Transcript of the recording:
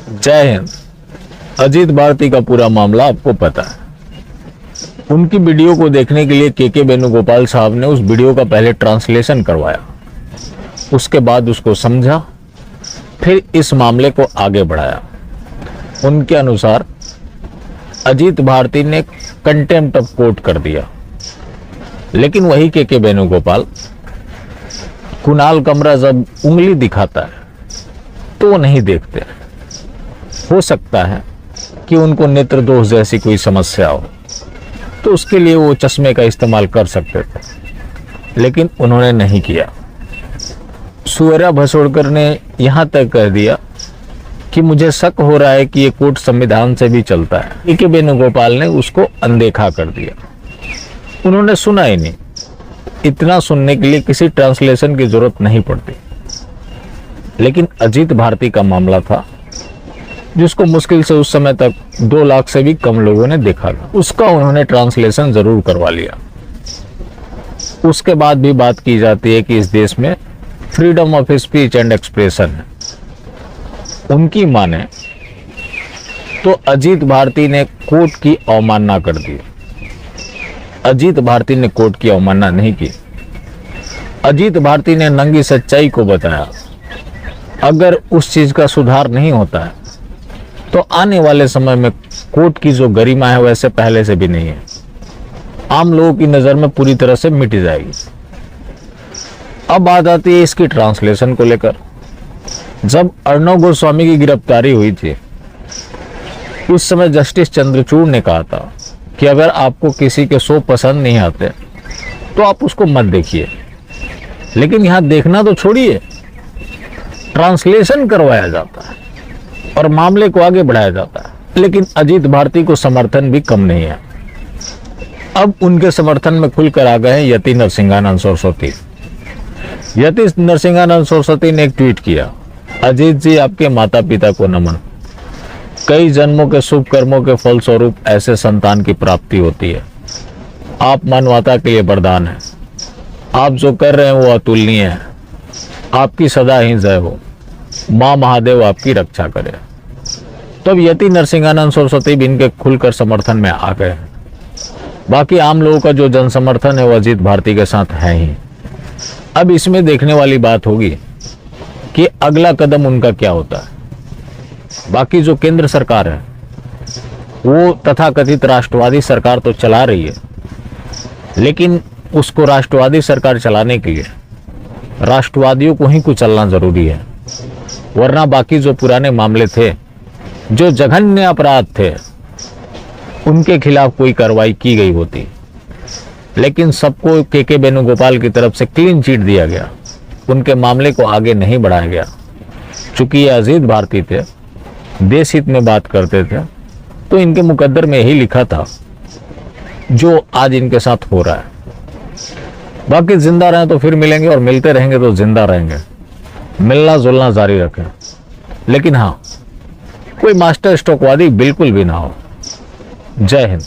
जय हिंद। अजीत भारती का पूरा मामला आपको पता है। उनकी वीडियो को देखने के लिए के वेणुगोपाल साहब ने उस वीडियो का पहले ट्रांसलेशन करवाया, उसके बाद उसको समझा, फिर इस मामले को आगे बढ़ाया। उनके अनुसार अजीत भारती ने कंटेम्प्ट ऑफ कोर्ट कर दिया, लेकिन वही के वेणुगोपाल कुणाल कमरा जब उंगली दिखाता है तो वो नहीं देखते। हो सकता है कि उनको नेत्र दोष जैसी कोई समस्या हो, तो उसके लिए वो चश्मे का इस्तेमाल कर सकते थे, लेकिन उन्होंने नहीं किया। सूर्या भसोड़कर ने यहां तक कह दिया कि मुझे शक हो रहा है कि ये कोर्ट संविधान से भी चलता है। के वेणुगोपाल ने उसको अनदेखा कर दिया, उन्होंने सुना ही नहीं। इतना सुनने के लिए किसी ट्रांसलेशन की जरूरत नहीं पड़ती। लेकिन अजीत भारती का मामला था जिसको मुश्किल से उस समय तक 2 लाख से भी कम लोगों ने देखा था, उसका उन्होंने ट्रांसलेशन जरूर करवा लिया। उसके बाद भी बात की जाती है कि इस देश में freedom of speech and expression है। उनकी माने तो अजीत भारती ने कोर्ट की अवमानना कर दी। अजीत भारती ने कोर्ट की अवमानना नहीं की। अजीत भारती ने नंगी सच्चाई को बताया। अगर उस चीज का सुधार नहीं होता है तो आने वाले समय में कोर्ट की जो गरिमा है वैसे पहले से भी नहीं है, आम लोगों की नजर में पूरी तरह से मिट जाएगी। अब बात आती है इसकी ट्रांसलेशन को लेकर। जब अर्णव गोस्वामी की गिरफ्तारी हुई थी, उस समय जस्टिस चंद्रचूड़ ने कहा था कि अगर आपको किसी के शो पसंद नहीं आते तो आप उसको मत देखिए, लेकिन यहां देखना तो छोड़िए, ट्रांसलेशन करवाया जाता है और मामले को आगे बढ़ाया जाता है। लेकिन अजीत भारती को समर्थन भी कम नहीं है। अब उनके समर्थन में खुलकर आ गए हैं यति नरसिंहानंद सरस्वती। यति नरसिंहानंद सरस्वती ने एक ट्वीट किया, अजीत जी आपके माता पिता को नमन। कई जन्मों के शुभ कर्मों के फलस्वरूप ऐसे संतान की प्राप्ति होती है। आप मानवता के लिए वरदान है। आप जो कर रहे हैं वो अतुलनीय है। आपकी सदा ही जय हो। माँ महादेव आपकी रक्षा करे। तब यति नरसिंहानंद सरस्वती भी इनके खुलकर समर्थन में आ गए। बाकी आम लोगों का जो जन समर्थन है वो अजीत भारती के साथ है ही। अब इसमें देखने वाली बात होगी कि अगला कदम उनका क्या होता है। बाकी जो केंद्र सरकार है वो तथाकथित राष्ट्रवादी सरकार तो चला रही है, लेकिन उसको राष्ट्रवादी सरकार चलाने के लिए राष्ट्रवादियों को ही कुचलना जरूरी है, वरना बाकी जो पुराने मामले थे, जो जघन्य अपराध थे, उनके खिलाफ कोई कार्रवाई की गई होती। लेकिन सबको के वेणुगोपाल की तरफ से क्लीन चिट दिया गया, उनके मामले को आगे नहीं बढ़ाया गया। चूंकि ये अजीत भारती थे, देश हित में बात करते थे, तो इनके मुकद्दर में यही लिखा था जो आज इनके साथ हो रहा है। बाकी जिंदा रहें तो फिर मिलेंगे, और मिलते रहेंगे तो जिंदा रहेंगे। मिलना जुलना जारी रखें, लेकिन हाँ, कोई मास्टर स्ट्रोकवादी बिल्कुल भी ना हो। जय हिंद।